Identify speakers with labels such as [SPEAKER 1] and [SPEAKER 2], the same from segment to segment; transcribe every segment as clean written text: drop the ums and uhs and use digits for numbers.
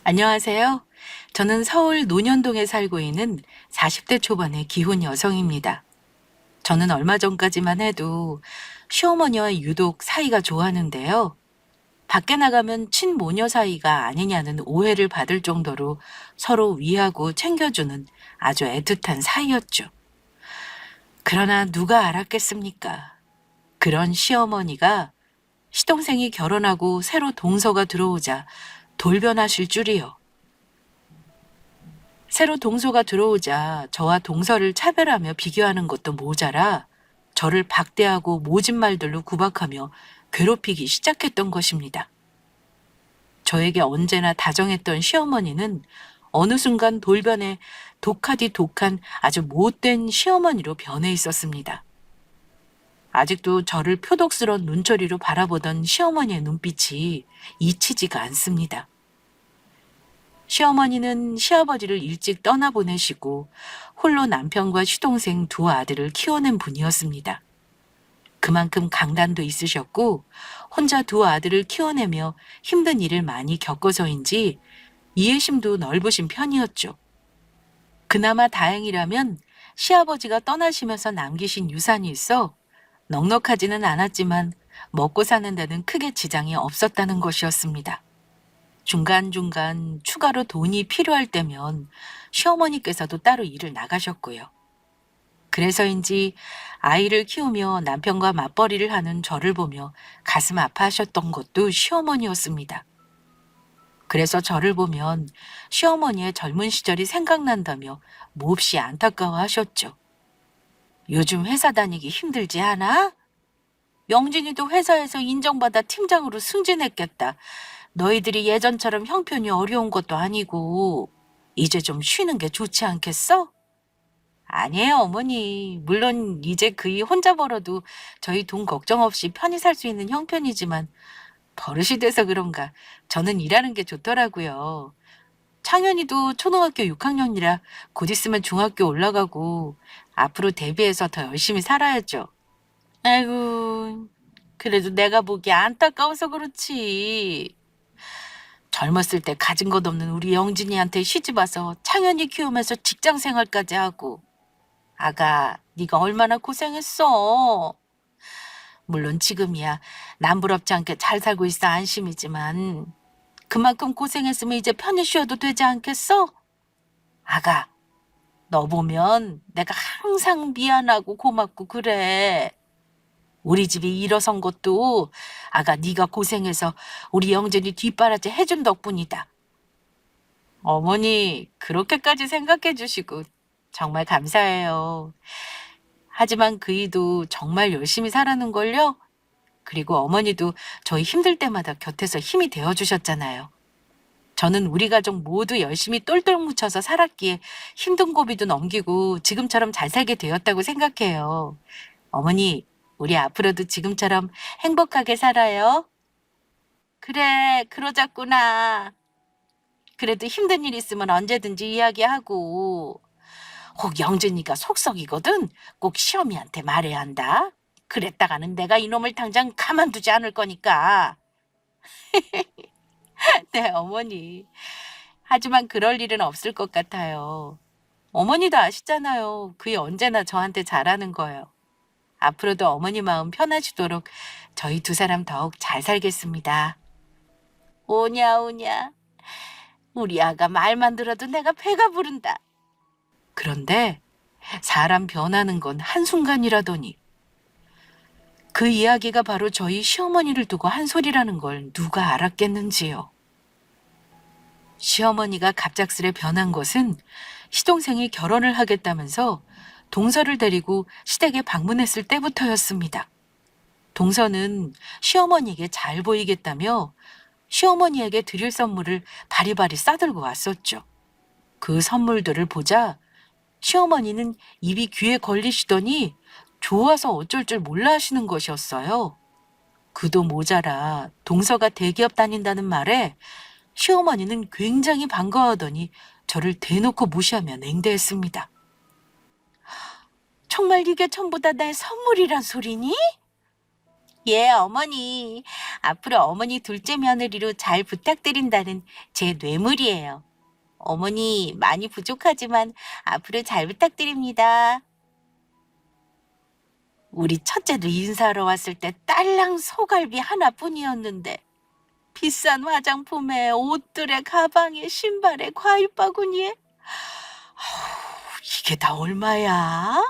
[SPEAKER 1] 안녕하세요. 저는 서울 논현동에 살고 있는 40대 초반의 기혼 여성입니다. 저는 얼마 전까지만 해도 시어머니와 유독 사이가 좋았는데요. 밖에 나가면 친모녀 사이가 아니냐는 오해를 받을 정도로 서로 위하고 챙겨주는 아주 애틋한 사이였죠. 그러나 누가 알았겠습니까? 그런 시어머니가 시동생이 결혼하고 새로 동서가 들어오자 돌변하실 줄이요. 새로 동서가 들어오자 저와 동서를 차별하며 비교하는 것도 모자라 저를 박대하고 모진 말들로 구박하며 괴롭히기 시작했던 것입니다. 저에게 언제나 다정했던 시어머니는 어느 순간 돌변해 독하디 독한 아주 못된 시어머니로 변해 있었습니다. 아직도 저를 표독스러운 눈초리로 바라보던 시어머니의 눈빛이 잊히지가 않습니다. 시어머니는 시아버지를 일찍 떠나보내시고 홀로 남편과 시동생 두 아들을 키워낸 분이었습니다. 그만큼 강단도 있으셨고 혼자 두 아들을 키워내며 힘든 일을 많이 겪어서인지 이해심도 넓으신 편이었죠. 그나마 다행이라면 시아버지가 떠나시면서 남기신 유산이 있어 넉넉하지는 않았지만 먹고 사는 데는 크게 지장이 없었다는 것이었습니다. 중간중간 추가로 돈이 필요할 때면 시어머니께서도 따로 일을 나가셨고요. 그래서인지 아이를 키우며 남편과 맞벌이를 하는 저를 보며 가슴 아파하셨던 것도 시어머니였습니다. 그래서 저를 보면 시어머니의 젊은 시절이 생각난다며 몹시 안타까워하셨죠. 요즘 회사 다니기 힘들지 않아? 영진이도 회사에서 인정받아 팀장으로 승진했겠다. 너희들이 예전처럼 형편이 어려운 것도 아니고 이제 좀 쉬는 게 좋지 않겠어? 아니에요, 어머니. 물론 이제 그이 혼자 벌어도 저희 돈 걱정 없이 편히 살 수 있는 형편이지만 버릇이 돼서 그런가 저는 일하는 게 좋더라고요. 창현이도 초등학교 6학년이라 곧 있으면 중학교 올라가고 앞으로 대비해서 더 열심히 살아야죠. 아이고, 그래도 내가 보기 안타까워서 그렇지. 젊었을 때 가진 것 없는 우리 영진이한테 시집 와서 창현이 키우면서 직장 생활까지 하고. 아가, 네가 얼마나 고생했어. 물론 지금이야 남부럽지 않게 잘 살고 있어 안심이지만 그만큼 고생했으면 이제 편히 쉬어도 되지 않겠어? 아가, 너 보면 내가 항상 미안하고 고맙고 그래. 우리 집이 일어선 것도 아가 네가 고생해서 우리 영진이 뒷바라지 해준 덕분이다. 어머니, 그렇게까지 생각해 주시고 정말 감사해요. 하지만 그이도 정말 열심히 살아는걸요? 그리고 어머니도 저희 힘들 때마다 곁에서 힘이 되어주셨잖아요. 저는 우리 가족 모두 열심히 똘똘 뭉쳐서 살았기에 힘든 고비도 넘기고 지금처럼 잘 살게 되었다고 생각해요. 어머니, 우리 앞으로도 지금처럼 행복하게 살아요. 그래, 그러자꾸나. 그래도 힘든 일 있으면 언제든지 이야기하고. 혹 영준이가 속썩이거든. 꼭 시어미한테 말해야 한다. 그랬다가는 내가 이놈을 당장 가만두지 않을 거니까. 네, 어머니. 하지만 그럴 일은 없을 것 같아요. 어머니도 아시잖아요. 그게 언제나 저한테 잘하는 거예요. 앞으로도 어머니 마음 편하시도록 저희 두 사람 더욱 잘 살겠습니다. 오냐, 오냐. 우리 아가 말만 들어도 내가 배가 부른다. 그런데 사람 변하는 건 한순간이라더니 그 이야기가 바로 저희 시어머니를 두고 한 소리라는 걸 누가 알았겠는지요. 시어머니가 갑작스레 변한 것은 시동생이 결혼을 하겠다면서 동서를 데리고 시댁에 방문했을 때부터였습니다. 동서는 시어머니에게 잘 보이겠다며 시어머니에게 드릴 선물을 바리바리 싸들고 왔었죠. 그 선물들을 보자 시어머니는 입이 귀에 걸리시더니 좋아서 어쩔 줄 몰라 하시는 것이었어요. 그도 모자라 동서가 대기업 다닌다는 말에 시어머니는 굉장히 반가워하더니 저를 대놓고 무시하며 냉대했습니다. 정말 이게 전부 다 내 선물이란 소리니? 예, 어머니. 앞으로 어머니 둘째 며느리로 잘 부탁드린다는 제 뇌물이에요. 어머니, 많이 부족하지만 앞으로 잘 부탁드립니다. 우리 첫째도 인사하러 왔을 때 딸랑 소갈비 하나뿐이었는데 비싼 화장품에 옷들에 가방에 신발에 과일 바구니에 이게 다 얼마야?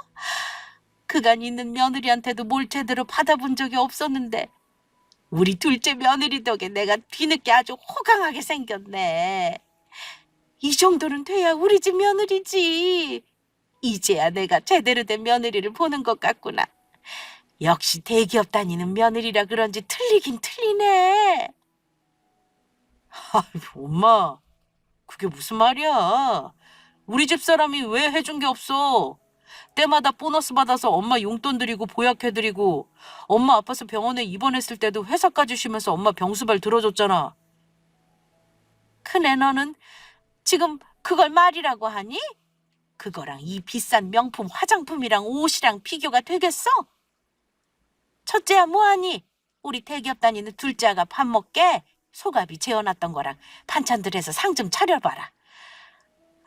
[SPEAKER 1] 그간 있는 며느리한테도 뭘 제대로 받아본 적이 없었는데 우리 둘째 며느리 덕에 내가 뒤늦게 아주 호강하게 생겼네. 이 정도는 돼야 우리 집 며느리지. 이제야 내가 제대로 된 며느리를 보는 것 같구나. 역시 대기업 다니는 며느리라 그런지 틀리긴 틀리네. 아이고, 엄마, 그게 무슨 말이야? 우리 집 사람이 왜 해준 게 없어? 때마다 보너스 받아서 엄마 용돈 드리고 보약해드리고 엄마 아파서 병원에 입원했을 때도 회사까지 쉬면서 엄마 병수발 들어줬잖아. 큰애 너는 지금 그걸 말이라고 하니? 그거랑 이 비싼 명품 화장품이랑 옷이랑 비교가 되겠어? 첫째야 뭐하니? 우리 대기업 다니는 둘째 아가 밥 먹게 소갑이 재워놨던 거랑 반찬들 해서 상 좀 차려봐라.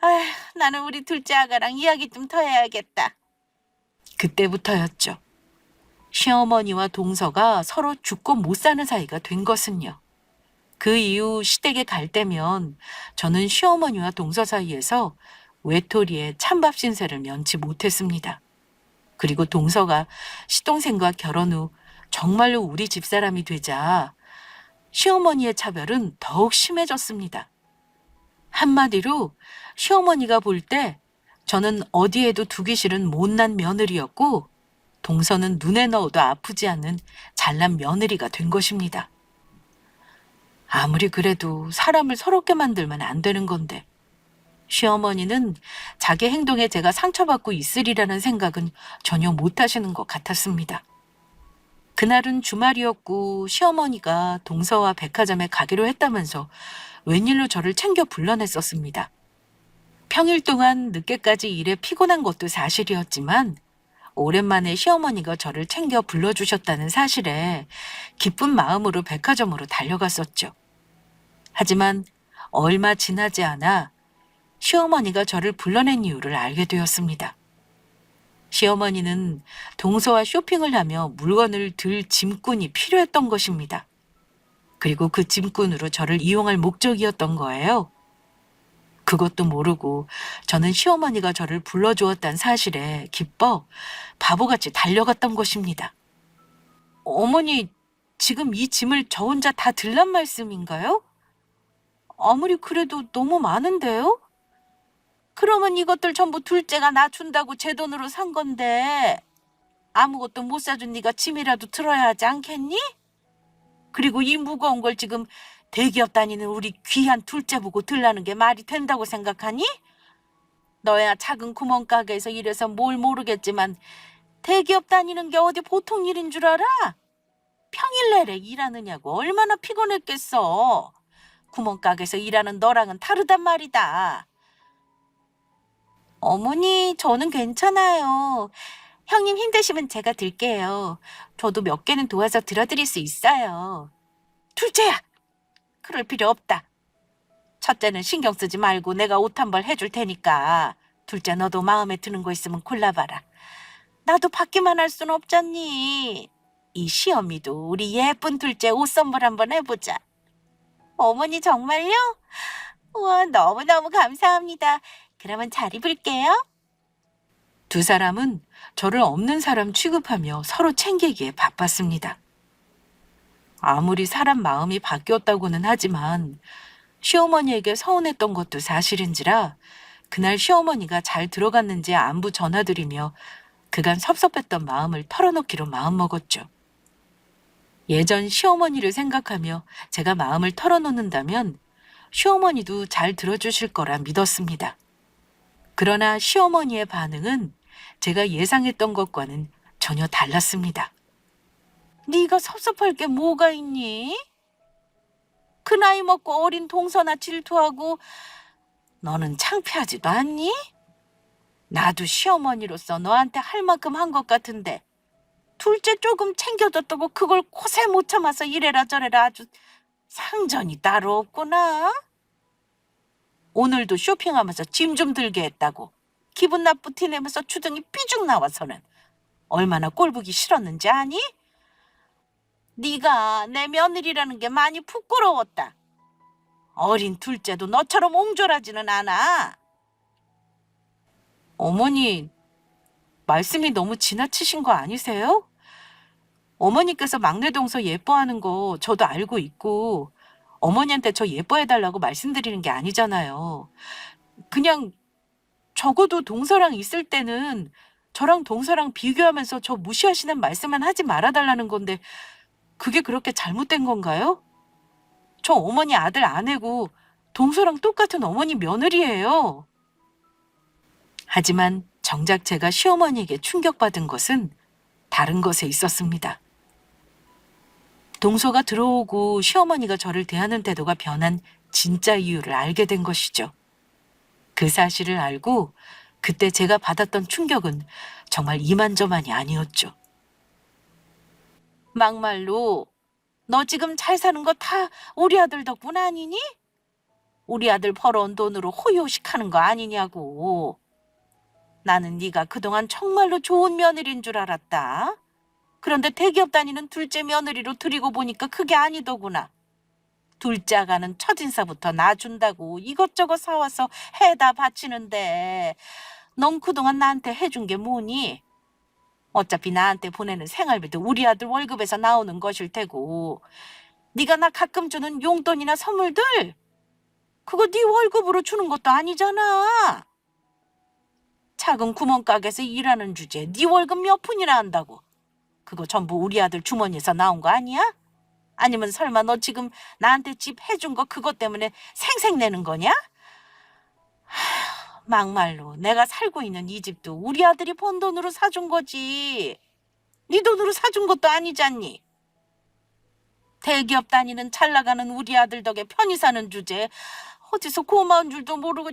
[SPEAKER 1] 아휴, 나는 우리 둘째 아가랑 이야기 좀 더 해야겠다. 그때부터였죠. 시어머니와 동서가 서로 죽고 못 사는 사이가 된 것은요. 그 이후 시댁에 갈 때면 저는 시어머니와 동서 사이에서 외톨이의 찬밥 신세를 면치 못했습니다. 그리고 동서가 시동생과 결혼 후 정말로 우리 집사람이 되자 시어머니의 차별은 더욱 심해졌습니다. 한마디로 시어머니가 볼 때 저는 어디에도 두기 싫은 못난 며느리였고 동서는 눈에 넣어도 아프지 않는 잘난 며느리가 된 것입니다. 아무리 그래도 사람을 서럽게 만들면 안 되는 건데 시어머니는 자기 행동에 제가 상처받고 있으리라는 생각은 전혀 못 하시는 것 같았습니다. 그날은 주말이었고 시어머니가 동서와 백화점에 가기로 했다면서 웬일로 저를 챙겨 불러냈었습니다. 평일 동안 늦게까지 일에 피곤한 것도 사실이었지만 오랜만에 시어머니가 저를 챙겨 불러주셨다는 사실에 기쁜 마음으로 백화점으로 달려갔었죠. 하지만 얼마 지나지 않아 시어머니가 저를 불러낸 이유를 알게 되었습니다. 시어머니는 동서와 쇼핑을 하며 물건을 들 짐꾼이 필요했던 것입니다. 그리고 그 짐꾼으로 저를 이용할 목적이었던 거예요. 그것도 모르고 저는 시어머니가 저를 불러주었다는 사실에 기뻐 바보같이 달려갔던 것입니다. 어머니, 지금 이 짐을 저 혼자 다 들란 말씀인가요? 아무리 그래도 너무 많은데요? 그러면 이것들 전부 둘째가 나 준다고 제 돈으로 산 건데 아무것도 못 사준 네가 짐이라도 들어야 하지 않겠니? 그리고 이 무거운 걸 지금 대기업 다니는 우리 귀한 둘째 보고 들라는 게 말이 된다고 생각하니? 너야 작은 구멍가게에서 일해서 뭘 모르겠지만 대기업 다니는 게 어디 보통 일인 줄 알아? 평일 내내 일하느냐고 얼마나 피곤했겠어. 구멍가게에서 일하는 너랑은 다르단 말이다. 어머니, 저는 괜찮아요. 형님 힘드시면 제가 들게요. 저도 몇 개는 도와서 들어드릴 수 있어요. 둘째야! 그럴 필요 없다. 첫째는 신경 쓰지 말고 내가 옷 한 벌 해줄 테니까 둘째 너도 마음에 드는 거 있으면 골라봐라. 나도 받기만 할 순 없잖니. 이 시어미도 우리 예쁜 둘째 옷 선물 한번 해보자. 어머니 정말요? 우와, 너무너무 감사합니다. 그러면 잘 입을게요. 두 사람은 저를 없는 사람 취급하며 서로 챙기기에 바빴습니다. 아무리 사람 마음이 바뀌었다고는 하지만 시어머니에게 서운했던 것도 사실인지라 그날 시어머니가 잘 들어갔는지 안부 전화드리며 그간 섭섭했던 마음을 털어놓기로 마음먹었죠. 예전 시어머니를 생각하며 제가 마음을 털어놓는다면 시어머니도 잘 들어주실 거라 믿었습니다. 그러나 시어머니의 반응은 제가 예상했던 것과는 전혀 달랐습니다. 네가 섭섭할 게 뭐가 있니? 그 나이 먹고 어린 동서나 질투하고 너는 창피하지도 않니? 나도 시어머니로서 너한테 할 만큼 한 것 같은데 둘째 조금 챙겨줬다고 그걸 고세 못 참아서 이래라 저래라 아주 상전이 따로 없구나. 오늘도 쇼핑하면서 짐 좀 들게 했다고 기분 나쁘티 내면서 주둥이 삐죽 나와서는 얼마나 꼴보기 싫었는지 아니? 네가 내 며느리라는 게 많이 부끄러웠다. 어린 둘째도 너처럼 옹졸하지는 않아. 어머니, 말씀이 너무 지나치신 거 아니세요? 어머니께서 막내 동서 예뻐하는 거 저도 알고 있고 어머니한테 저 예뻐해달라고 말씀드리는 게 아니잖아요. 그냥 적어도 동서랑 있을 때는 저랑 동서랑 비교하면서 저 무시하시는 말씀만 하지 말아달라는 건데 그게 그렇게 잘못된 건가요? 저 어머니 아들 아내고 동서랑 똑같은 어머니 며느리예요. 하지만 정작 제가 시어머니에게 충격받은 것은 다른 것에 있었습니다. 동서가 들어오고 시어머니가 저를 대하는 태도가 변한 진짜 이유를 알게 된 것이죠. 그 사실을 알고 그때 제가 받았던 충격은 정말 이만저만이 아니었죠. 막말로 너 지금 잘 사는 거 다 우리 아들 덕분 아니니? 우리 아들 벌어온 돈으로 호요식하는 거 아니냐고. 나는 네가 그동안 정말로 좋은 며느리인 줄 알았다. 그런데 대기업 다니는 둘째 며느리로 들이고 보니까 그게 아니더구나. 둘째 아가는 첫인사부터 놔준다고 이것저것 사와서 해다 바치는데 넌 그동안 나한테 해준 게 뭐니? 어차피 나한테 보내는 생활비도 우리 아들 월급에서 나오는 것일 테고 네가 나 가끔 주는 용돈이나 선물들 그거 네 월급으로 주는 것도 아니잖아. 작은 구멍가게에서 일하는 주제에 네 월급 몇 푼이나 한다고. 그거 전부 우리 아들 주머니에서 나온 거 아니야? 아니면 설마 너 지금 나한테 집 해준 거 그것 때문에 생색내는 거냐? 막말로 내가 살고 있는 이 집도 우리 아들이 번 돈으로 사준 거지. 네 돈으로 사준 것도 아니잖니. 대기업 다니는 잘 나가는 우리 아들 덕에 편히 사는 주제에 어디서 고마운 줄도 모르고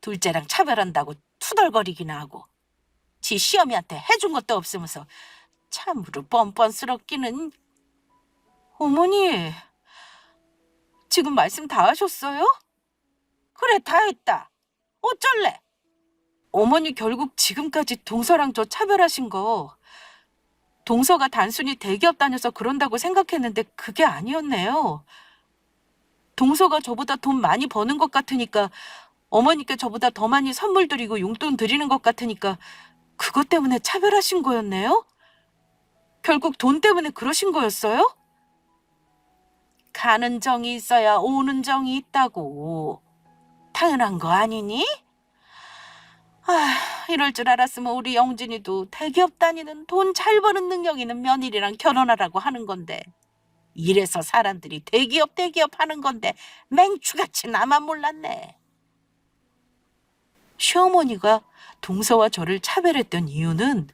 [SPEAKER 1] 둘째랑 차별한다고 투덜거리기나 하고 지 시어미한테 해준 것도 없으면서 참으로 뻔뻔스럽기는. 어머니, 지금 말씀 다 하셨어요? 그래, 다 했다. 어쩔래? 어머니 결국 지금까지 동서랑 저 차별하신 거 동서가 단순히 대기업 다녀서 그런다고 생각했는데 그게 아니었네요. 동서가 저보다 돈 많이 버는 것 같으니까 어머니께 저보다 더 많이 선물 드리고 용돈 드리는 것 같으니까 그것 때문에 차별하신 거였네요? 결국 돈 때문에 그러신 거였어요? 가는 정이 있어야 오는 정이 있다고. 당연한 거 아니니? 이럴 줄 알았으면 우리 영진이도 대기업 다니는 돈 잘 버는 능력 있는 며느리랑 결혼하라고 하는 건데 이래서 사람들이 대기업 하는 건데 맹추같이 나만 몰랐네. 시어머니가 동서와 저를 차별했던 이유는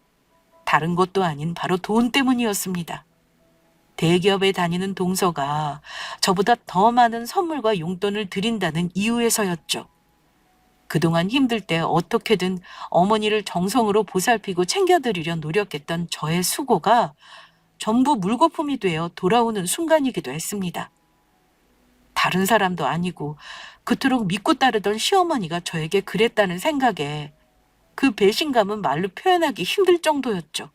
[SPEAKER 1] 다른 것도 아닌 바로 돈 때문이었습니다. 대기업에 다니는 동서가 저보다 더 많은 선물과 용돈을 드린다는 이유에서였죠. 그동안 힘들 때 어떻게든 어머니를 정성으로 보살피고 챙겨드리려 노력했던 저의 수고가 전부 물거품이 되어 돌아오는 순간이기도 했습니다. 다른 사람도 아니고 그토록 믿고 따르던 시어머니가 저에게 그랬다는 생각에 그 배신감은 말로 표현하기 힘들 정도였죠.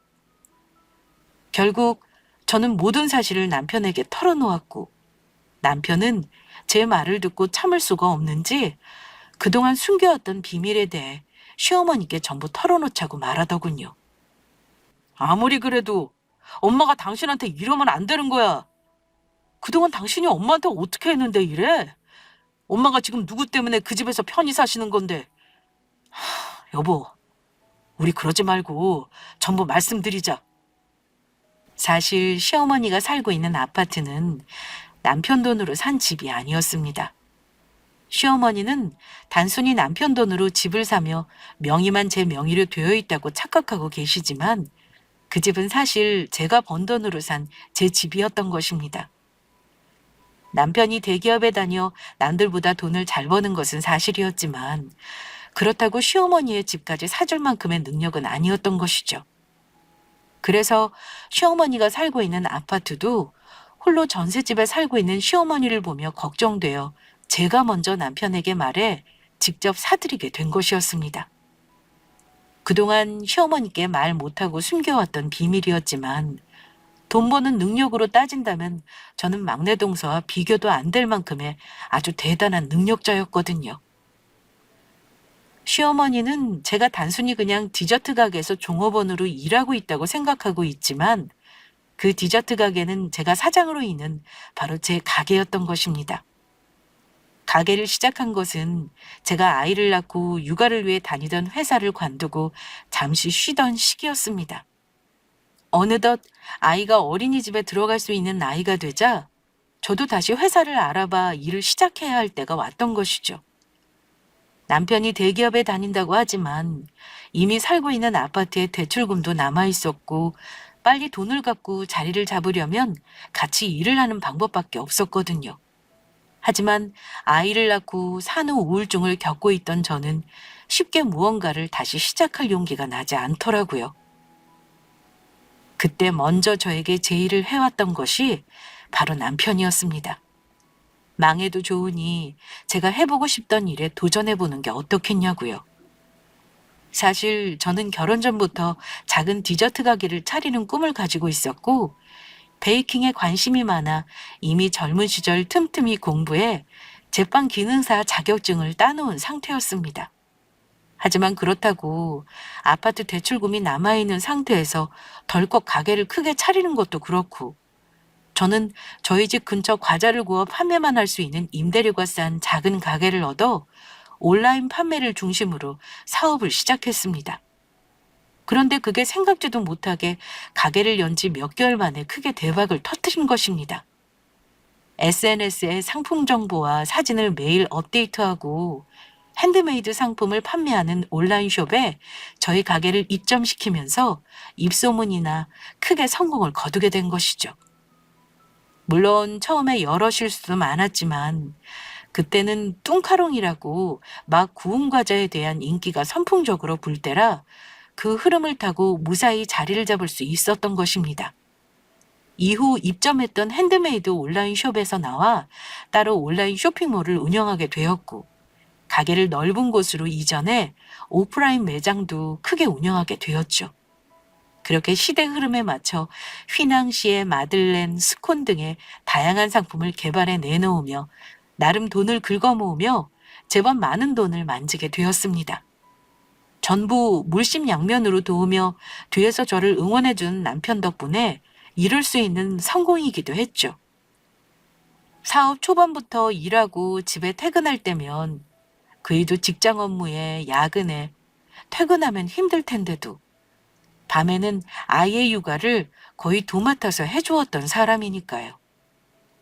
[SPEAKER 1] 결국 저는 모든 사실을 남편에게 털어놓았고 남편은 제 말을 듣고 참을 수가 없는지 그동안 숨겨왔던 비밀에 대해 시어머니께 전부 털어놓자고 말하더군요. 아무리 그래도 엄마가 당신한테 이러면 안 되는 거야. 그동안 당신이 엄마한테 어떻게 했는데 이래? 엄마가 지금 누구 때문에 그 집에서 편히 사시는 건데. 여보, 우리 그러지 말고 전부 말씀드리자. 사실 시어머니가 살고 있는 아파트는 남편 돈으로 산 집이 아니었습니다. 시어머니는 단순히 남편 돈으로 집을 사며 명의만 제 명의로 되어 있다고 착각하고 계시지만 그 집은 사실 제가 번 돈으로 산 제 집이었던 것입니다. 남편이 대기업에 다녀 남들보다 돈을 잘 버는 것은 사실이었지만 그렇다고 시어머니의 집까지 사줄 만큼의 능력은 아니었던 것이죠. 그래서 시어머니가 살고 있는 아파트도 홀로 전셋집에 살고 있는 시어머니를 보며 걱정되어 제가 먼저 남편에게 말해 직접 사드리게 된 것이었습니다. 그동안 시어머니께 말 못하고 숨겨왔던 비밀이었지만 돈 버는 능력으로 따진다면 저는 막내 동서와 비교도 안 될 만큼의 아주 대단한 능력자였거든요. 시어머니는 제가 단순히 그냥 디저트 가게에서 종업원으로 일하고 있다고 생각하고 있지만 그 디저트 가게는 제가 사장으로 있는 바로 제 가게였던 것입니다. 가게를 시작한 것은 제가 아이를 낳고 육아를 위해 다니던 회사를 관두고 잠시 쉬던 시기였습니다. 어느덧 아이가 어린이집에 들어갈 수 있는 나이가 되자 저도 다시 회사를 알아봐 일을 시작해야 할 때가 왔던 것이죠. 남편이 대기업에 다닌다고 하지만 이미 살고 있는 아파트에 대출금도 남아 있었고 빨리 돈을 갚고 자리를 잡으려면 같이 일을 하는 방법밖에 없었거든요. 하지만 아이를 낳고 산후 우울증을 겪고 있던 저는 쉽게 무언가를 다시 시작할 용기가 나지 않더라고요. 그때 먼저 저에게 제의를 해왔던 것이 바로 남편이었습니다. 망해도 좋으니 제가 해보고 싶던 일에 도전해보는 게 어떻겠냐고요. 사실 저는 결혼 전부터 작은 디저트 가게를 차리는 꿈을 가지고 있었고 베이킹에 관심이 많아 이미 젊은 시절 틈틈이 공부해 제빵 기능사 자격증을 따놓은 상태였습니다. 하지만 그렇다고 아파트 대출금이 남아있는 상태에서 덜컥 가게를 크게 차리는 것도 그렇고 저는 저희 집 근처 과자를 구워 판매만 할 수 있는 임대료가 싼 작은 가게를 얻어 온라인 판매를 중심으로 사업을 시작했습니다. 그런데 그게 생각지도 못하게 가게를 연 지 몇 개월 만에 크게 대박을 터뜨린 것입니다. SNS에 상품 정보와 사진을 매일 업데이트하고 핸드메이드 상품을 판매하는 온라인숍에 저희 가게를 입점시키면서 입소문이나 크게 성공을 거두게 된 것이죠. 물론 처음에 여러 실수도 많았지만 그때는 뚱카롱이라고 막 구운 과자에 대한 인기가 선풍적으로 불 때라 그 흐름을 타고 무사히 자리를 잡을 수 있었던 것입니다. 이후 입점했던 핸드메이드 온라인 숍에서 나와 따로 온라인 쇼핑몰을 운영하게 되었고 가게를 넓은 곳으로 이전해 오프라인 매장도 크게 운영하게 되었죠. 그렇게 시대 흐름에 맞춰 휘낭시에 마들렌, 스콘 등의 다양한 상품을 개발해 내놓으며 나름 돈을 긁어모으며 제법 많은 돈을 만지게 되었습니다. 전부 물심양면으로 도우며 뒤에서 저를 응원해준 남편 덕분에 이룰 수 있는 성공이기도 했죠. 사업 초반부터 일하고 집에 퇴근할 때면 그이도 직장 업무에 야근에 퇴근하면 힘들 텐데도 밤에는 아이의 육아를 거의 도맡아서 해주었던 사람이니까요.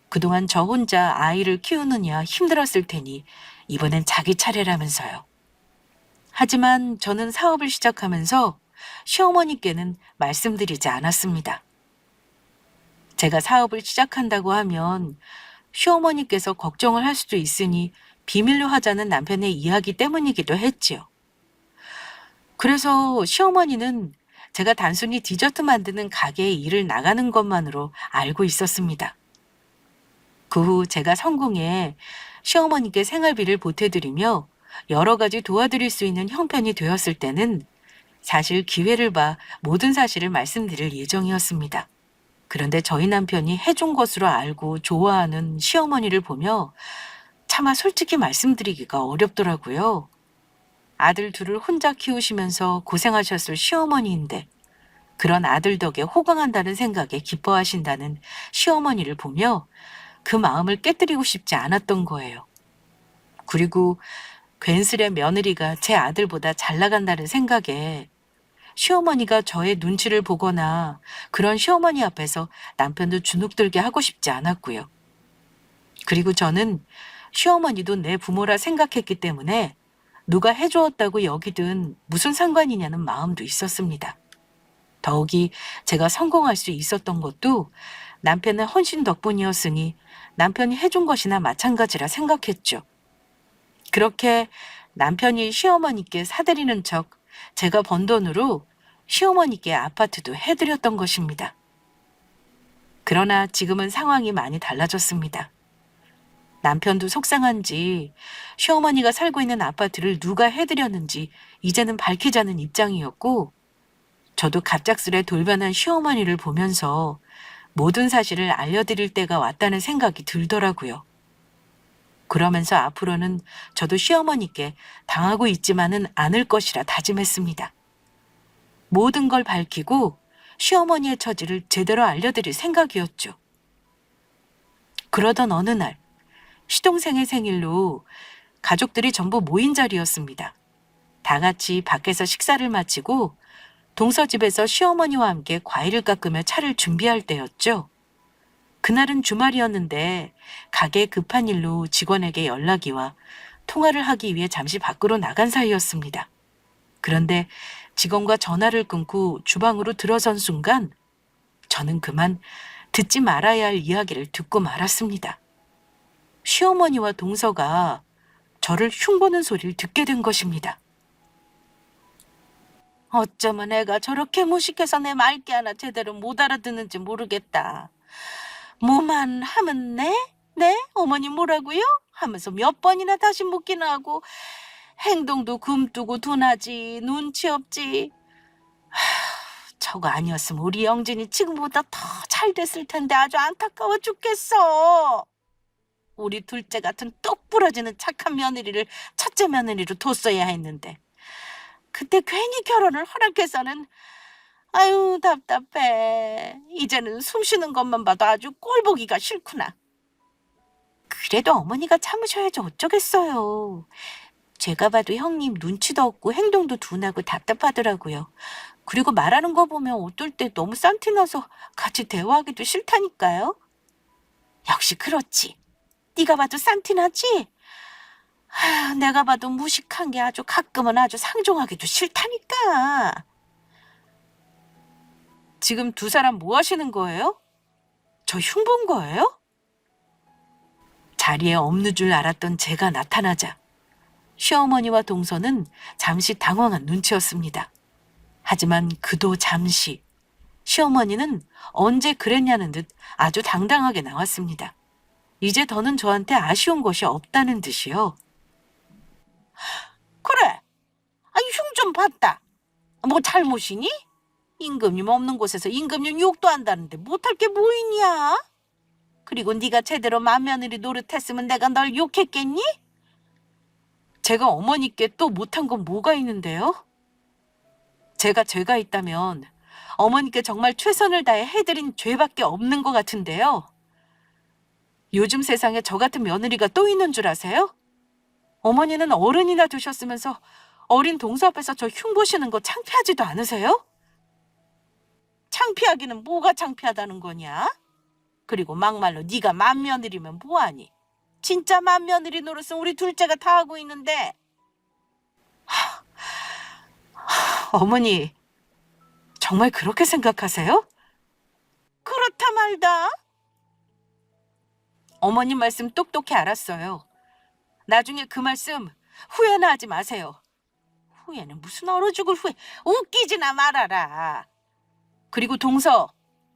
[SPEAKER 1] 그동안 저 혼자 아이를 키우느냐 힘들었을 테니 이번엔 자기 차례라면서요. 하지만 저는 사업을 시작하면서 시어머니께는 말씀드리지 않았습니다. 제가 사업을 시작한다고 하면 시어머니께서 걱정을 할 수도 있으니 비밀로 하자는 남편의 이야기 때문이기도 했지요. 그래서 시어머니는 제가 단순히 디저트 만드는 가게에 일을 나가는 것만으로 알고 있었습니다. 그 후 제가 성공해 시어머니께 생활비를 보태드리며 여러 가지 도와드릴 수 있는 형편이 되었을 때는 사실 기회를 봐 모든 사실을 말씀드릴 예정이었습니다. 그런데 저희 남편이 해준 것으로 알고 좋아하는 시어머니를 보며 차마 솔직히 말씀드리기가 어렵더라고요. 아들 둘을 혼자 키우시면서 고생하셨을 시어머니인데 그런 아들 덕에 호강한다는 생각에 기뻐하신다는 시어머니를 보며 그 마음을 깨뜨리고 싶지 않았던 거예요. 그리고 괜스레 며느리가 제 아들보다 잘 나간다는 생각에 시어머니가 저의 눈치를 보거나 그런 시어머니 앞에서 남편도 주눅들게 하고 싶지 않았고요. 그리고 저는 시어머니도 내 부모라 생각했기 때문에 누가 해주었다고 여기든 무슨 상관이냐는 마음도 있었습니다. 더욱이 제가 성공할 수 있었던 것도 남편의 헌신 덕분이었으니 남편이 해준 것이나 마찬가지라 생각했죠. 그렇게 남편이 시어머니께 사드리는 척 제가 번 돈으로 시어머니께 아파트도 해드렸던 것입니다. 그러나 지금은 상황이 많이 달라졌습니다. 남편도 속상한지 시어머니가 살고 있는 아파트를 누가 해드렸는지 이제는 밝히자는 입장이었고, 저도 갑작스레 돌변한 시어머니를 보면서 모든 사실을 알려드릴 때가 왔다는 생각이 들더라고요. 그러면서 앞으로는 저도 시어머니께 당하고 있지만은 않을 것이라 다짐했습니다. 모든 걸 밝히고 시어머니의 처지를 제대로 알려드릴 생각이었죠. 그러던 어느 날, 시동생의 생일로 가족들이 전부 모인 자리였습니다. 다 같이 밖에서 식사를 마치고 동서집에서 시어머니와 함께 과일을 깎으며 차를 준비할 때였죠. 그날은 주말이었는데 가게 급한 일로 직원에게 연락이 와 통화를 하기 위해 잠시 밖으로 나간 사이였습니다. 그런데 직원과 전화를 끊고 주방으로 들어선 순간 저는 그만 듣지 말아야 할 이야기를 듣고 말았습니다. 시어머니와 동서가 저를 흉보는 소리를 듣게 된 것입니다. 어쩌면 애가 저렇게 무식해서 내 말귀 하나 제대로 못 알아듣는지 모르겠다. 뭐만 하면 네? 어머니 뭐라고요? 하면서 몇 번이나 다시 묻기는 하고 행동도 굼뜨고 둔하지, 눈치 없지. 저거 아니었으면 우리 영진이 지금보다 더 잘 됐을 텐데 아주 안타까워 죽겠어. 우리 둘째 같은 똑 부러지는 착한 며느리를 첫째 며느리로 뒀어야 했는데 그때 괜히 결혼을 허락해서는 아유 답답해. 이제는 숨 쉬는 것만 봐도 아주 꼴보기가 싫구나. 그래도 어머니가 참으셔야지 어쩌겠어요. 제가 봐도 형님 눈치도 없고 행동도 둔하고 답답하더라고요. 그리고 말하는 거 보면 어떨 때 너무 싼티 나서 같이 대화하기도 싫다니까요. 역시 그렇지. 네가 봐도 싼티 나지? 내가 봐도 무식한 게 아주 가끔은 아주 상종하기도 싫다니까. 지금 두 사람 뭐 하시는 거예요? 저 흉본 거예요? 자리에 없는 줄 알았던 제가 나타나자 시어머니와 동서는 잠시 당황한 눈치였습니다. 하지만 그도 잠시, 시어머니는 언제 그랬냐는 듯 아주 당당하게 나왔습니다. 이제 더는 저한테 아쉬운 것이 없다는 듯이요. 그래, 흉 좀 봤다. 뭐 잘못이니? 임금님 없는 곳에서 임금님 욕도 한다는데 못할 게 뭐 있냐? 그리고 네가 제대로 맏며느리 노릇했으면 내가 널 욕했겠니? 제가 어머니께 또 못한 건 뭐가 있는데요? 제가 죄가 있다면 어머니께 정말 최선을 다해 해드린 죄밖에 없는 것 같은데요. 요즘 세상에 저 같은 며느리가 또 있는 줄 아세요? 어머니는 어른이나 되셨으면서 어린 동서 앞에서 저 흉보시는 거 창피하지도 않으세요? 창피하기는 뭐가 창피하다는 거냐? 그리고 막말로 네가 맏며느리면 뭐하니? 진짜 맏며느리 노릇은 우리 둘째가 다 하고 있는데. 어머니, 정말 그렇게 생각하세요? 그렇다 말다. 어머님 말씀 똑똑히 알았어요. 나중에 그 말씀 후회나 하지 마세요. 후회는 무슨 얼어 죽을 후회. 웃기지나 말아라. 그리고 동서,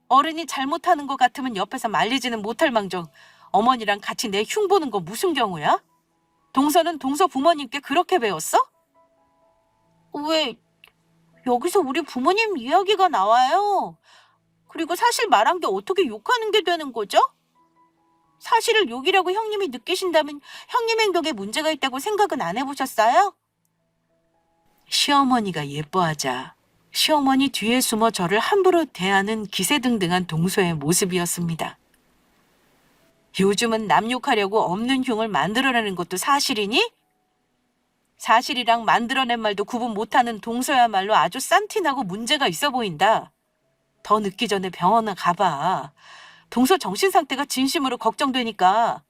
[SPEAKER 1] 어른이 잘못하는 것 같으면 옆에서 말리지는 못할 망정 어머니랑 같이 내 흉보는 거 무슨 경우야? 동서는 동서 부모님께 그렇게 배웠어? 왜 여기서 우리 부모님 이야기가 나와요? 그리고 사실 말한 게 어떻게 욕하는 게 되는 거죠? 사실을 욕이라고 형님이 느끼신다면 형님 행동에 문제가 있다고 생각은 안 해보셨어요? 시어머니가 예뻐하자 시어머니 뒤에 숨어 저를 함부로 대하는 기세등등한 동서의 모습이었습니다. 요즘은 남 욕하려고 없는 흉을 만들어내는 것도 사실이니? 사실이랑 만들어낸 말도 구분 못하는 동서야말로 아주 싼티나고 문제가 있어 보인다. 더 늦기 전에 병원에 가봐. 동서 정신 상태가 진심으로 걱정되니까.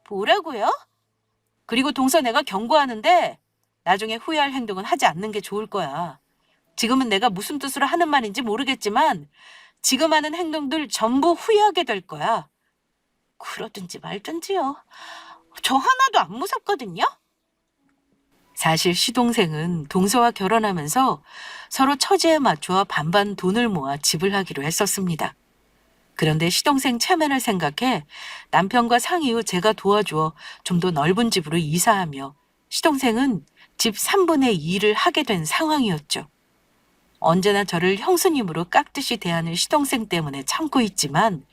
[SPEAKER 1] 뭐라고요? 그리고 동서 내가 경고하는데 나중에 후회할 행동은 하지 않는 게 좋을 거야. 지금은 내가 무슨 뜻으로 하는 말인지 모르겠지만 지금 하는 행동들 전부 후회하게 될 거야. 그러든지 말든지요. 저 하나도 안 무섭거든요. 사실 시동생은 동서와 결혼하면서 서로 처지에 맞추어 반반 돈을 모아 집을 하기로 했었습니다. 그런데 시동생 체면을 생각해 남편과 상의 후 제가 도와주어 좀 더 넓은 집으로 이사하며 시동생은 집 3분의 2를 하게 된 상황이었죠. 언제나 저를 형수님으로 깍듯이 대하는 시동생 때문에 참고 있지만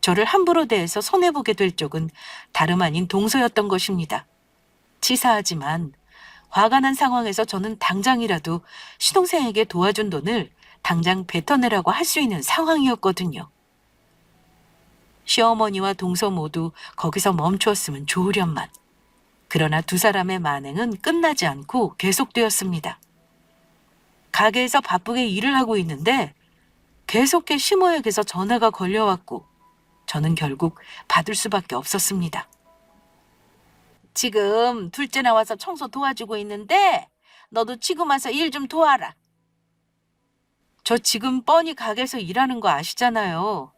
[SPEAKER 1] 저를 함부로 대해서 손해보게 될 쪽은 다름 아닌 동서였던 것입니다. 치사하지만 화가 난 상황에서 저는 당장이라도 시동생에게 도와준 돈을 당장 뱉어내라고 할 수 있는 상황이었거든요. 시어머니와 동서 모두 거기서 멈추었으면 좋으련만. 그러나 두 사람의 만행은 끝나지 않고 계속되었습니다. 가게에서 바쁘게 일을 하고 있는데 계속해 시모에게서 전화가 걸려왔고 저는 결국 받을 수밖에 없었습니다. 지금 둘째 나와서 청소 도와주고 있는데 너도 지금 와서 일 좀 도와라. 저 지금 뻔히 가게에서 일하는 거 아시잖아요.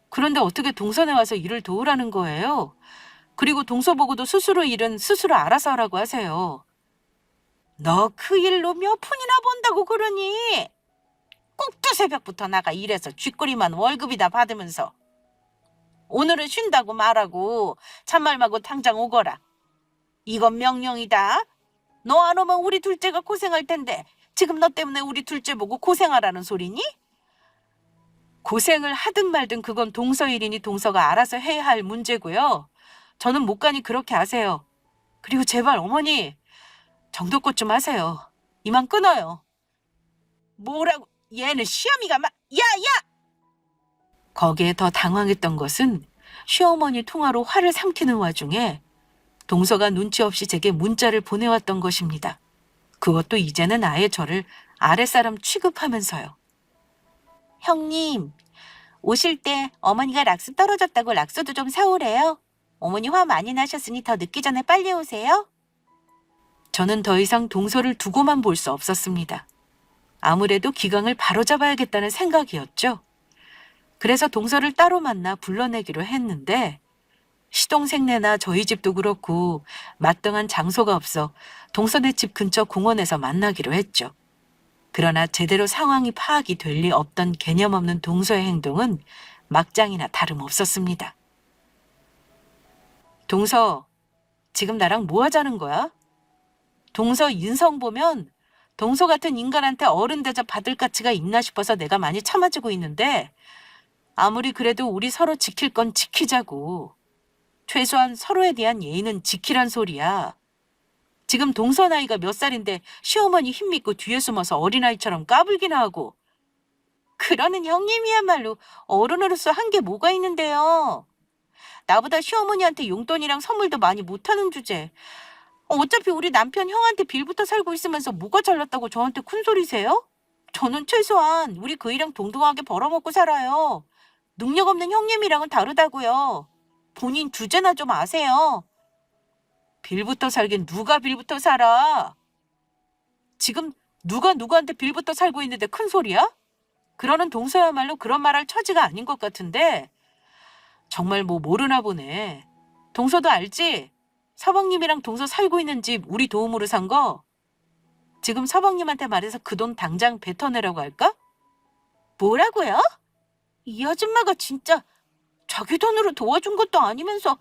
[SPEAKER 1] 그런데 어떻게 동선에 와서 일을 도우라는 거예요? 그리고 동서 보고도 스스로 일은 스스로 알아서 하라고 하세요. 너 그 일로 몇 푼이나 번다고 그러니? 꼭 두새벽부터 나가 일해서 쥐꼬리만 월급이다 받으면서. 오늘은 쉰다고 말하고 잔말 말고 당장 오거라. 이건 명령이다. 너 안 오면 우리 둘째가 고생할 텐데 지금 너 때문에 우리 둘째 보고 고생하라는 소리니? 고생을 하든 말든 그건 동서 일이니 동서가 알아서 해야 할 문제고요. 저는 못 가니 그렇게 하세요. 그리고 제발 어머니 정도껏 좀 하세요. 이만 끊어요. 뭐라고? 얘는 시어미가 야야! 거기에 더 당황했던 것은 시어머니 통화로 화를 삼키는 와중에 동서가 눈치 없이 제게 문자를 보내왔던 것입니다. 그것도 이제는 아예 저를 아랫사람 취급하면서요. 형님, 오실 때 어머니가 락스 떨어졌다고 락스도 좀 사오래요. 어머니 화 많이 나셨으니 더 늦기 전에 빨리 오세요. 저는 더 이상 동서를 두고만 볼 수 없었습니다. 아무래도 기강을 바로잡아야겠다는 생각이었죠. 그래서 동서를 따로 만나 불러내기로 했는데 시동생네나 저희 집도 그렇고 마땅한 장소가 없어 동서네 집 근처 공원에서 만나기로 했죠. 그러나 제대로 상황이 파악이 될 리 없던 개념 없는 동서의 행동은 막장이나 다름없었습니다. 동서, 지금 나랑 뭐 하자는 거야? 동서 인성 보면 동서 같은 인간한테 어른 대접 받을 가치가 있나 싶어서 내가 많이 참아주고 있는데 아무리 그래도 우리 서로 지킬 건 지키자고. 최소한 서로에 대한 예의는 지키란 소리야. 지금 동서 나이가 몇 살인데 시어머니 힘 믿고 뒤에 숨어서 어린아이처럼 까불기나 하고. 그러는 형님이야말로 어른으로서 한 게 뭐가 있는데요. 나보다 시어머니한테 용돈이랑 선물도 많이 못하는 주제. 어차피 우리 남편 형한테 빌부터 살고 있으면서 뭐가 잘났다고 저한테 큰 소리세요? 저는 최소한 우리 그이랑 동등하게 벌어먹고 살아요. 능력 없는 형님이랑은 다르다고요. 본인 주제나 좀 아세요. 빌부터 살긴 누가 빌부터 살아? 지금 누가 누구한테 빌부터 살고 있는데 큰 소리야? 그러는 동서야말로 그런 말할 처지가 아닌 것 같은데 정말 뭐 모르나 보네. 동서도 알지? 서방님이랑 동서 살고 있는 집 우리 도움으로 산 거. 지금 서방님한테 말해서 그 돈 당장 뱉어내라고 할까? 뭐라고요? 이 아줌마가 진짜 자기 돈으로 도와준 것도 아니면서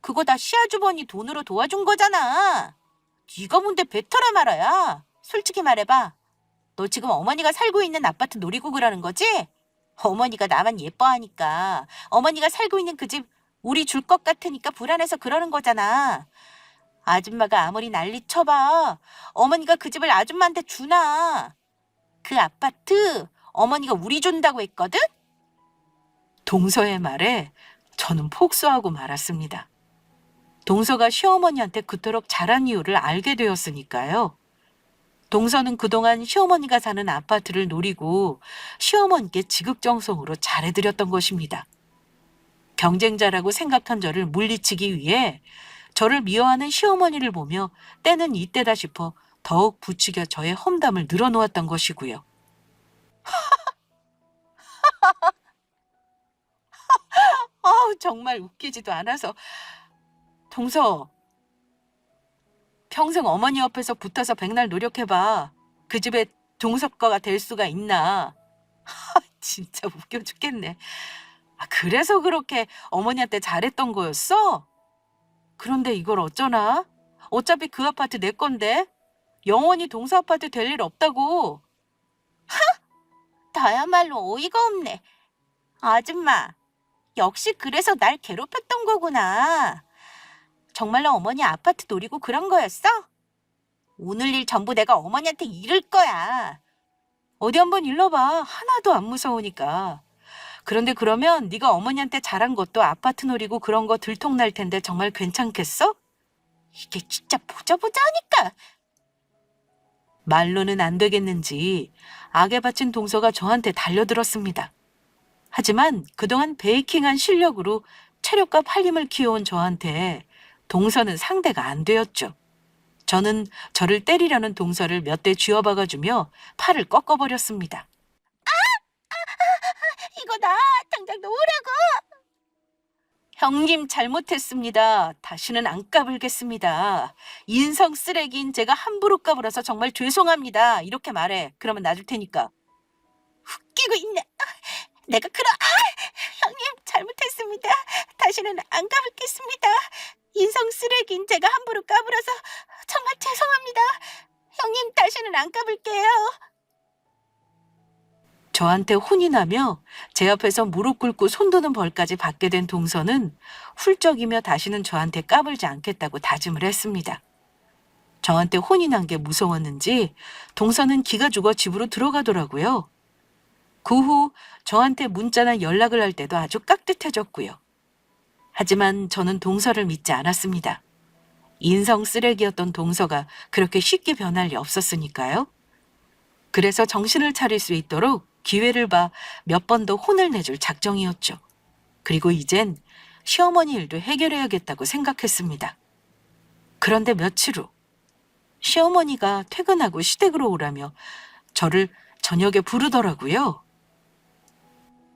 [SPEAKER 1] 그거 다 시아주버니 돈으로 도와준 거잖아. 네가 뭔데 뱉어라 말아야. 솔직히 말해봐. 너 지금 어머니가 살고 있는 아파트 노리고 그러는 거지? 어머니가 나만 예뻐하니까 어머니가 살고 있는 그 집 우리 줄 것 같으니까 불안해서 그러는 거잖아. 아줌마가 아무리 난리 쳐봐. 어머니가 그 집을 아줌마한테 주나. 그 아파트 어머니가 우리 준다고 했거든? 동서의 말에 저는 폭소하고 말았습니다. 동서가 시어머니한테 그토록 잘한 이유를 알게 되었으니까요. 동서는 그동안 시어머니가 사는 아파트를 노리고 시어머니께 지극정성으로 잘해드렸던 것입니다. 경쟁자라고 생각한 저를 물리치기 위해 저를 미워하는 시어머니를 보며 때는 이때다 싶어 더욱 부추겨 저의 험담을 늘어놓았던 것이고요. 정말 웃기지도 않아서 동서, 평생 어머니 옆에서 붙어서 백날 노력해봐. 그 집에 동석거가 될 수가 있나. 진짜 웃겨 죽겠네. 그래서 그렇게 어머니한테 잘했던 거였어? 그런데 이걸 어쩌나? 어차피 그 아파트 내 건데. 영원히 동서 아파트 될 일 없다고. 나야말로 어이가 없네. 아줌마, 역시 그래서 날 괴롭혔던 거구나. 정말로 어머니 아파트 노리고 그런 거였어? 오늘 일 전부 내가 어머니한테 이를 거야. 어디 한번 일러봐. 하나도 안 무서우니까. 그런데 그러면 네가 어머니한테 잘한 것도 아파트 노리고 그런 거 들통날 텐데 정말 괜찮겠어? 이게 진짜 보자 하니까. 말로는 안 되겠는지 악에 바친 동서가 저한테 달려들었습니다. 하지만 그동안 베이킹한 실력으로 체력과 팔림을 키워온 저한테 동서는 상대가 안 되었죠. 저는 저를 때리려는 동서를 몇 대 쥐어박아주며 팔을 꺾어버렸습니다. 이거 나 당장 놓으라고. 형님 잘못했습니다. 다시는 안 까불겠습니다. 인성 쓰레기인 제가 함부로 까불어서 정말 죄송합니다. 이렇게 말해. 그러면 놔줄 테니까. 웃기고 있네. 내가 형님 잘못했습니다. 다시는 안 까불겠습니다. 인성 쓰레기인 제가 함부로 까불어서 정말 죄송합니다. 형님 다시는 안 까불게요. 저한테 혼이 나며 제 앞에서 무릎 꿇고 손드는 벌까지 받게 된 동서는 훌쩍이며 다시는 저한테 까불지 않겠다고 다짐을 했습니다. 저한테 혼이 난 게 무서웠는지 동서는 기가 죽어 집으로 들어가더라고요. 그 후 저한테 문자나 연락을 할 때도 아주 깍듯해졌고요. 하지만 저는 동서를 믿지 않았습니다. 인성 쓰레기였던 동서가 그렇게 쉽게 변할 리 없었으니까요. 그래서 정신을 차릴 수 있도록 기회를 봐 몇 번 더 혼을 내줄 작정이었죠. 그리고 이젠 시어머니 일도 해결해야겠다고 생각했습니다. 그런데 며칠 후 시어머니가 퇴근하고 시댁으로 오라며 저를 저녁에 부르더라고요.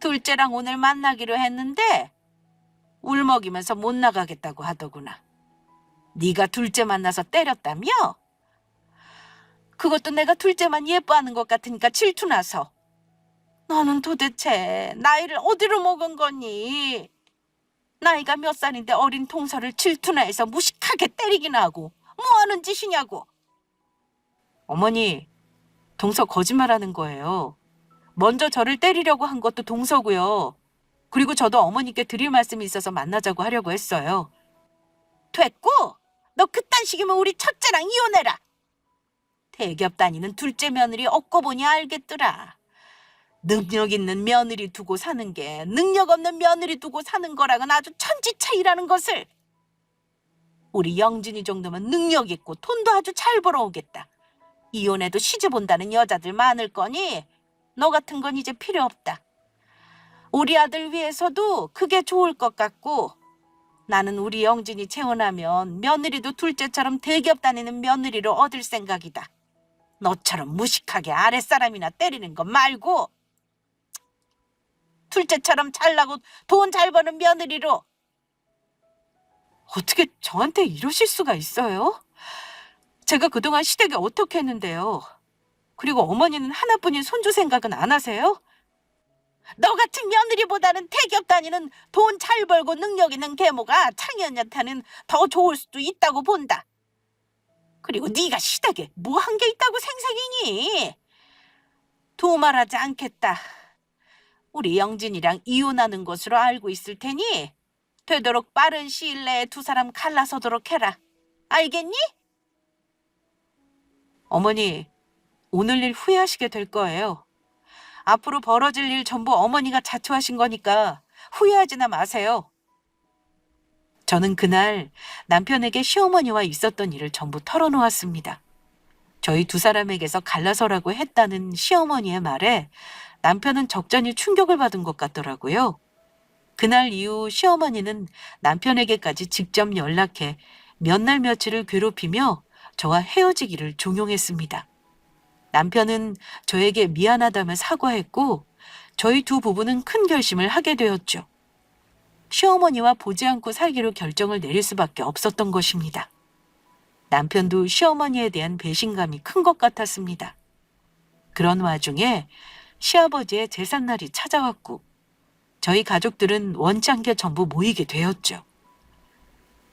[SPEAKER 1] 둘째랑 오늘 만나기로 했는데 울먹이면서 못 나가겠다고 하더구나. 네가 둘째 만나서 때렸다며? 그것도 내가 둘째만 예뻐하는 것 같으니까 질투나서. 너는 도대체 나이를 어디로 먹은 거니? 나이가 몇 살인데 어린 동서를 질투나 해서 무식하게 때리기나 하고 뭐하는 짓이냐고. 어머니, 동서 거짓말하는 거예요. 먼저 저를 때리려고 한 것도 동서고요. 그리고 저도 어머니께 드릴 말씀이 있어서 만나자고 하려고 했어요. 됐고, 너 그딴 식이면 우리 첫째랑 이혼해라. 대기업 다니는 둘째 며느리 얻고 보니 알겠더라. 능력 있는 며느리 두고 사는 게 능력 없는 며느리 두고 사는 거랑은 아주 천지 차이라는 것을. 우리 영진이 정도면 능력 있고 돈도 아주 잘 벌어오겠다. 이혼해도 시집 온다는 여자들 많을 거니 너 같은 건 이제 필요 없다. 우리 아들 위해서도 그게 좋을 것 같고, 나는 우리 영진이 재혼하면 며느리도 둘째처럼 대기업 다니는 며느리로 얻을 생각이다. 너처럼 무식하게 아랫사람이나 때리는 거 말고 둘째처럼 잘나고 돈 잘 버는 며느리로. 어떻게 저한테 이러실 수가 있어요? 제가 그동안 시댁에 어떻게 했는데요. 그리고 어머니는 하나뿐인 손주 생각은 안 하세요? 너 같은 며느리보다는 대기업 다니는 돈 잘 벌고 능력 있는 계모가 창희 언니한테는 더 좋을 수도 있다고 본다. 그리고 네가 시댁에 뭐 한 게 있다고 생색이니? 두말하지 않겠다. 우리 영진이랑 이혼하는 것으로 알고 있을 테니 되도록 빠른 시일 내에 두 사람 갈라서도록 해라. 알겠니? 어머니, 오늘 일 후회하시게 될 거예요. 앞으로 벌어질 일 전부 어머니가 자초하신 거니까 후회하지나 마세요. 저는 그날 남편에게 시어머니와 있었던 일을 전부 털어놓았습니다. 저희 두 사람에게서 갈라서라고 했다는 시어머니의 말에 남편은 적잖이 충격을 받은 것 같더라고요. 그날 이후 시어머니는 남편에게까지 직접 연락해 몇 날 며칠을 괴롭히며 저와 헤어지기를 종용했습니다. 남편은 저에게 미안하다며 사과했고 저희 두 부부는 큰 결심을 하게 되었죠. 시어머니와 보지 않고 살기로 결정을 내릴 수밖에 없었던 것입니다. 남편도 시어머니에 대한 배신감이 큰 것 같았습니다. 그런 와중에 시아버지의 제삿날이 찾아왔고 저희 가족들은 원치 않게 전부 모이게 되었죠.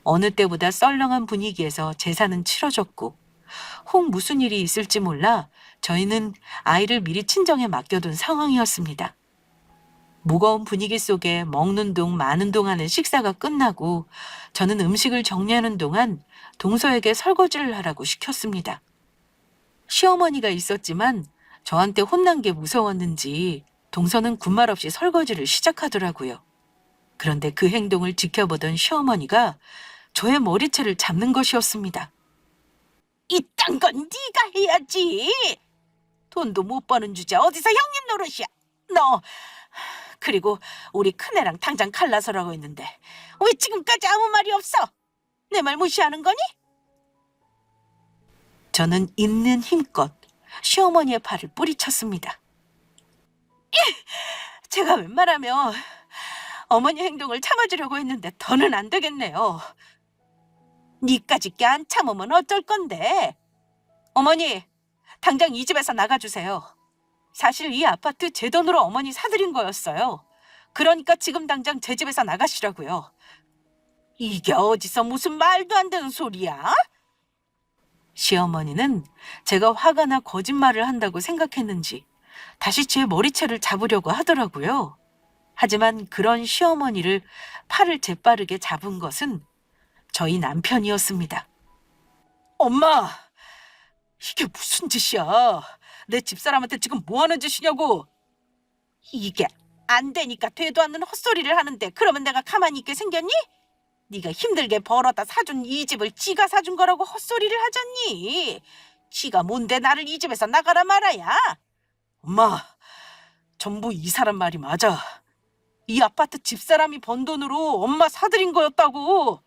[SPEAKER 1] 어느 때보다 썰렁한 분위기에서 제사는 치러졌고 혹 무슨 일이 있을지 몰라 저희는 아이를 미리 친정에 맡겨둔 상황이었습니다. 무거운 분위기 속에 먹는 동 마는 동 하는 식사가 끝나고 저는 음식을 정리하는 동안 동서에게 설거지를 하라고 시켰습니다. 시어머니가 있었지만 저한테 혼난 게 무서웠는지 동서는 군말 없이 설거지를 시작하더라고요. 그런데 그 행동을 지켜보던 시어머니가 저의 머리채를 잡는 것이었습니다. 이딴 건 네가 해야지. 돈도 못 버는 주제 어디서 형님 노릇이야. 너 그리고 우리 큰애랑 당장 갈라서라고 했는데 왜 지금까지 아무 말이 없어? 내 말 무시하는 거니? 저는 있는 힘껏 시어머니의 팔을 뿌리쳤습니다. 제가 웬만하면 어머니 행동을 참아주려고 했는데 더는 안 되겠네요. 니까짓 게 안 참으면 어쩔 건데. 어머니, 당장 이 집에서 나가주세요. 사실 이 아파트 제 돈으로 어머니 사드린 거였어요. 그러니까 지금 당장 제 집에서 나가시라고요. 이게 어디서 무슨 말도 안 되는 소리야? 시어머니는 제가 화가 나 거짓말을 한다고 생각했는지 다시 제 머리채를 잡으려고 하더라고요. 하지만 그런 시어머니를 팔을 재빠르게 잡은 것은 저희 남편이었습니다. 엄마, 이게 무슨 짓이야? 내 집사람한테 지금 뭐 하는 짓이냐고. 이게 안 되니까 되도 않는 헛소리를 하는데 그러면 내가 가만히 있게 생겼니? 네가 힘들게 벌어다 사준 이 집을 지가 사준 거라고 헛소리를 하잖니. 지가 뭔데 나를 이 집에서 나가라 말아야. 엄마, 전부 이 사람 말이 맞아. 이 아파트 집사람이 번 돈으로 엄마 사드린 거였다고.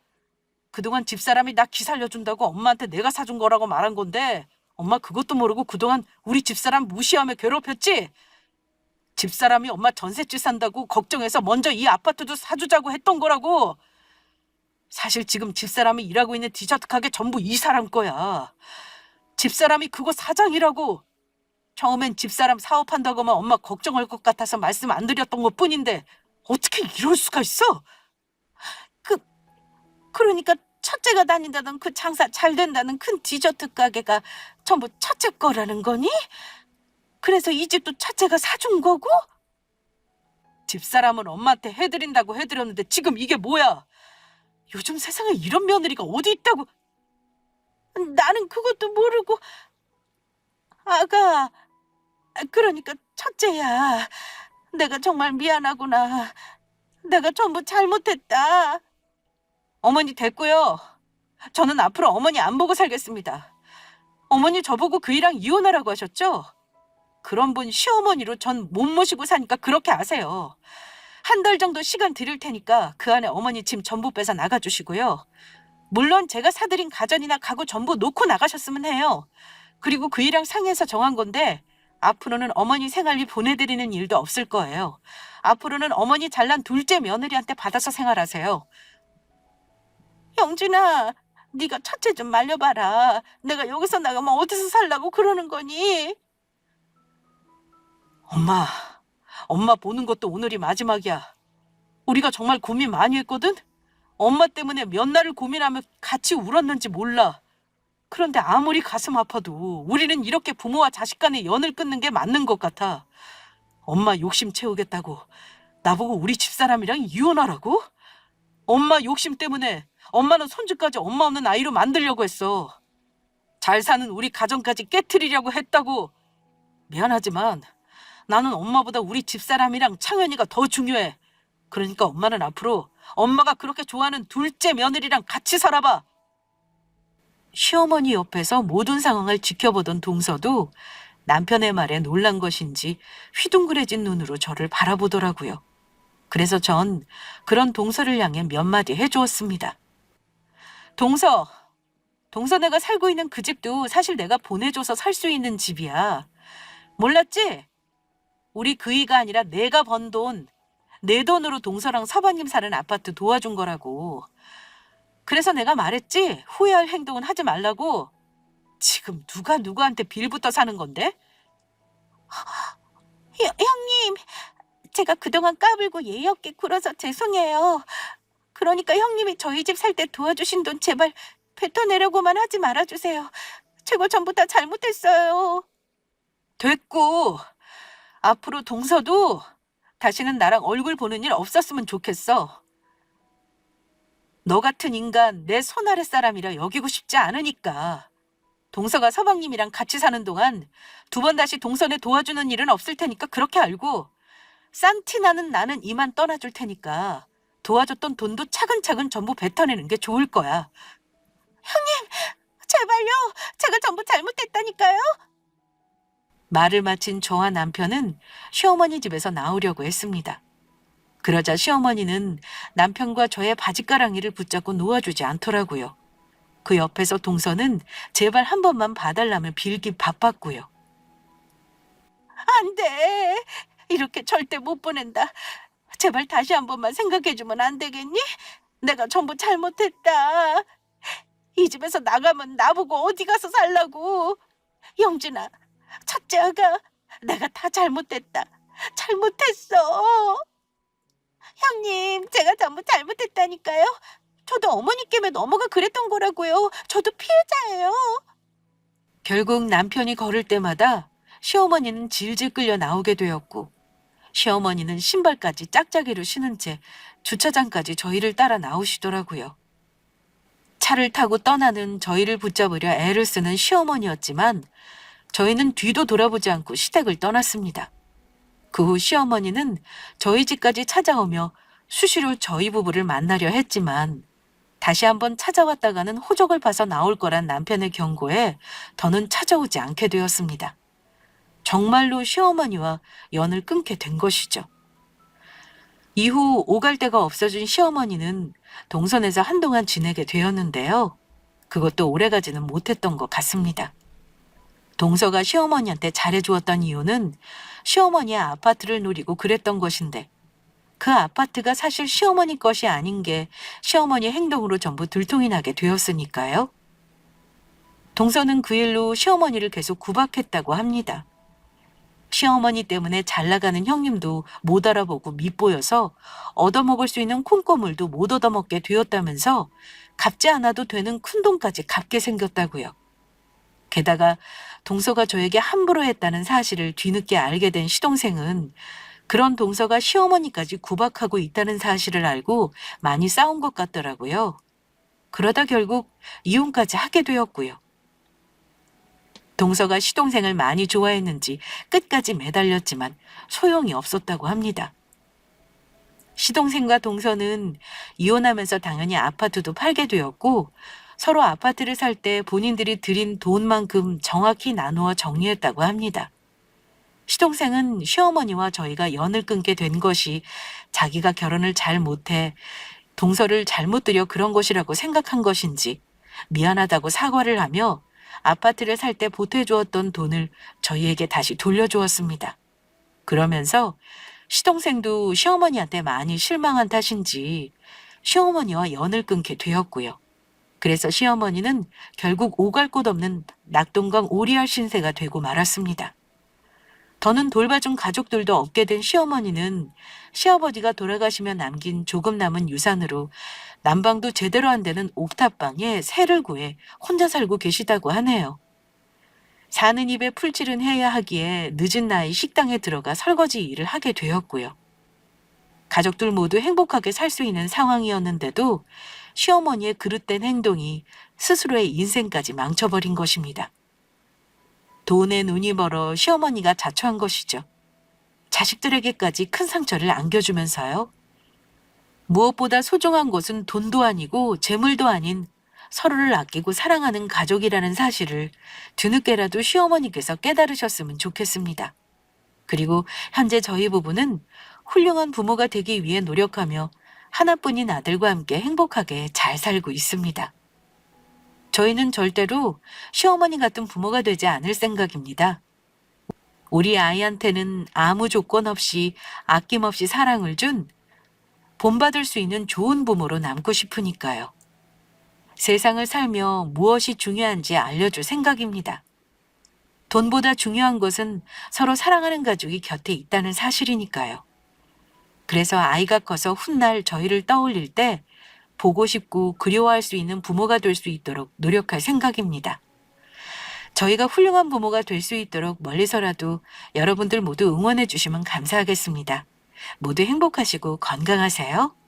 [SPEAKER 1] 그동안 집사람이 나 기살려준다고 엄마한테 내가 사준 거라고 말한 건데 엄마 그것도 모르고 그동안 우리 집사람 무시하며 괴롭혔지? 집사람이 엄마 전셋집 산다고 걱정해서 먼저 이 아파트도 사주자고 했던 거라고. 사실 지금 집사람이 일하고 있는 디저트 가게 전부 이 사람 거야. 집사람이 그거 사장이라고. 처음엔 집사람 사업한다고 하면 엄마 걱정할 것 같아서 말씀 안 드렸던 것 뿐인데 어떻게 이럴 수가 있어? 그러니까 첫째가 다닌다던 그 장사 잘 된다는 큰 디저트 가게가 전부 첫째 거라는 거니? 그래서 이 집도 첫째가 사준 거고? 집사람은 엄마한테 해드린다고 해드렸는데 지금 이게 뭐야? 요즘 세상에 이런 며느리가 어디 있다고. 나는 그것도 모르고. 아가, 그러니까 첫째야. 내가 정말 미안하구나. 내가 전부 잘못했다. 어머니 됐고요. 저는 앞으로 어머니 안 보고 살겠습니다. 어머니 저보고 그 이랑 이혼하라고 하셨죠? 그런 분 시어머니로 전 못 모시고 사니까 그렇게 아세요. 한 달 정도 시간 드릴 테니까 그 안에 어머니 짐 전부 빼서 나가주시고요. 물론 제가 사드린 가전이나 가구 전부 놓고 나가셨으면 해요. 그리고 그 일랑 상의해서 정한 건데 앞으로는 어머니 생활비 보내드리는 일도 없을 거예요. 앞으로는 어머니 잘난 둘째 며느리한테 받아서 생활하세요. 영준아, 네가 첫째 좀 말려봐라. 내가 여기서 나가면 어디서 살라고 그러는 거니? 엄마 보는 것도 오늘이 마지막이야. 우리가 정말 고민 많이 했거든? 엄마 때문에 몇 날을 고민하며 같이 울었는지 몰라. 그런데 아무리 가슴 아파도 우리는 이렇게 부모와 자식 간의 연을 끊는 게 맞는 것 같아. 엄마 욕심 채우겠다고 나보고 우리 집사람이랑 이혼하라고? 엄마 욕심 때문에 엄마는 손주까지 엄마 없는 아이로 만들려고 했어. 잘 사는 우리 가정까지 깨트리려고 했다고. 미안하지만 나는 엄마보다 우리 집사람이랑 창현이가 더 중요해. 그러니까 엄마는 앞으로 엄마가 그렇게 좋아하는 둘째 며느리랑 같이 살아봐. 시어머니 옆에서 모든 상황을 지켜보던 동서도 남편의 말에 놀란 것인지 휘둥그레진 눈으로 저를 바라보더라고요. 그래서 전 그런 동서를 향해 몇 마디 해주었습니다. 동서 내가 살고 있는 그 집도 사실 내가 보내줘서 살 수 있는 집이야. 몰랐지? 우리 그이가 아니라 내가 번 돈, 내 돈으로 동서랑 서방님 사는 아파트 도와준 거라고. 그래서 내가 말했지. 후회할 행동은 하지 말라고. 지금 누가 누구한테 빌부터 사는 건데? 형님, 제가 그동안 까불고 예의 없게 굴어서 죄송해요. 그러니까 형님이 저희 집 살 때 도와주신 돈 제발 뱉어내려고만 하지 말아주세요. 제가 전부 다 잘못했어요. 됐고, 앞으로 동서도 다시는 나랑 얼굴 보는 일 없었으면 좋겠어. 너 같은 인간 내 손 아래 사람이라 여기고 싶지 않으니까. 동서가 서방님이랑 같이 사는 동안 두 번 다시 동선에 도와주는 일은 없을 테니까 그렇게 알고, 싼티 나는 나는 이만 떠나줄 테니까 도와줬던 돈도 차근차근 전부 뱉어내는 게 좋을 거야. 제발요. 제가 전부 잘못했다니까요. 말을 마친 저와 남편은 시어머니 집에서 나오려고 했습니다. 그러자 시어머니는 남편과 저의 바짓가랑이를 붙잡고 놓아주지 않더라고요. 그 옆에서 동서는 제발 한 번만 봐달라며 빌기 바빴고요. 안 돼. 이렇게 절대 못 보낸다. 제발 다시 한 번만 생각해주면 안 되겠니? 내가 전부 잘못했다. 이 집에서 나가면 나보고 어디 가서 살라고. 영진아, 첫째 아가, 내가 다 잘못했다. 잘못했어. 형님, 제가 전부 잘못했다니까요. 저도 어머니께 넘어가 그랬던 거라고요. 저도 피해자예요. 결국 남편이 걸을 때마다 시어머니는 질질 끌려 나오게 되었고, 시어머니는 신발까지 짝짝이로 신은 채 주차장까지 저희를 따라 나오시더라고요. 차를 타고 떠나는 저희를 붙잡으려 애를 쓰는 시어머니였지만 저희는 뒤도 돌아보지 않고 시댁을 떠났습니다. 그 후 시어머니는 저희 집까지 찾아오며 수시로 저희 부부를 만나려 했지만 다시 한번 찾아왔다가는 호적을 봐서 나올 거란 남편의 경고에 더는 찾아오지 않게 되었습니다. 정말로 시어머니와 연을 끊게 된 것이죠. 이후 오갈 데가 없어진 시어머니는 동선에서 한동안 지내게 되었는데요. 그것도 오래가지는 못했던 것 같습니다. 동서가 시어머니한테 잘해주었던 이유는 시어머니의 아파트를 노리고 그랬던 것인데, 그 아파트가 사실 시어머니 것이 아닌 게 시어머니 행동으로 전부 들통이 나게 되었으니까요. 동서는 그 일로 시어머니를 계속 구박했다고 합니다. 시어머니 때문에 잘 나가는 형님도 못 알아보고 밉보여서 얻어먹을 수 있는 콩고물도 못 얻어먹게 되었다면서 갚지 않아도 되는 큰돈까지 갚게 생겼다고요. 게다가 동서가 저에게 함부로 했다는 사실을 뒤늦게 알게 된 시동생은 그런 동서가 시어머니까지 구박하고 있다는 사실을 알고 많이 싸운 것 같더라고요. 그러다 결국 이혼까지 하게 되었고요. 동서가 시동생을 많이 좋아했는지 끝까지 매달렸지만 소용이 없었다고 합니다. 시동생과 동서는 이혼하면서 당연히 아파트도 팔게 되었고, 서로 아파트를 살 때 본인들이 들인 돈만큼 정확히 나누어 정리했다고 합니다. 시동생은 시어머니와 저희가 연을 끊게 된 것이 자기가 결혼을 잘 못해 동서를 잘못 들여 그런 것이라고 생각한 것인지 미안하다고 사과를 하며 아파트를 살 때 보태주었던 돈을 저희에게 다시 돌려주었습니다. 그러면서 시동생도 시어머니한테 많이 실망한 탓인지 시어머니와 연을 끊게 되었고요. 그래서 시어머니는 결국 오갈 곳 없는 낙동강 오리알 신세가 되고 말았습니다. 더는 돌봐준 가족들도 없게 된 시어머니는 시아버지가 돌아가시며 남긴 조금 남은 유산으로 난방도 제대로 안 되는 옥탑방에 새를 구해 혼자 살고 계시다고 하네요. 사는 입에 풀칠은 해야 하기에 늦은 나이 식당에 들어가 설거지 일을 하게 되었고요. 가족들 모두 행복하게 살 수 있는 상황이었는데도 시어머니의 그릇된 행동이 스스로의 인생까지 망쳐버린 것입니다. 돈에 눈이 멀어 시어머니가 자초한 것이죠. 자식들에게까지 큰 상처를 안겨주면서요. 무엇보다 소중한 것은 돈도 아니고 재물도 아닌 서로를 아끼고 사랑하는 가족이라는 사실을 뒤늦게라도 시어머니께서 깨달으셨으면 좋겠습니다. 그리고 현재 저희 부부는 훌륭한 부모가 되기 위해 노력하며 하나뿐인 아들과 함께 행복하게 잘 살고 있습니다. 저희는 절대로 시어머니 같은 부모가 되지 않을 생각입니다. 우리 아이한테는 아무 조건 없이 아낌없이 사랑을 준 본받을 수 있는 좋은 부모로 남고 싶으니까요. 세상을 살며 무엇이 중요한지 알려줄 생각입니다. 돈보다 중요한 것은 서로 사랑하는 가족이 곁에 있다는 사실이니까요. 그래서 아이가 커서 훗날 저희를 떠올릴 때 보고 싶고 그리워할 수 있는 부모가 될 수 있도록 노력할 생각입니다. 저희가 훌륭한 부모가 될 수 있도록 멀리서라도 여러분들 모두 응원해 주시면 감사하겠습니다. 모두 행복하시고 건강하세요.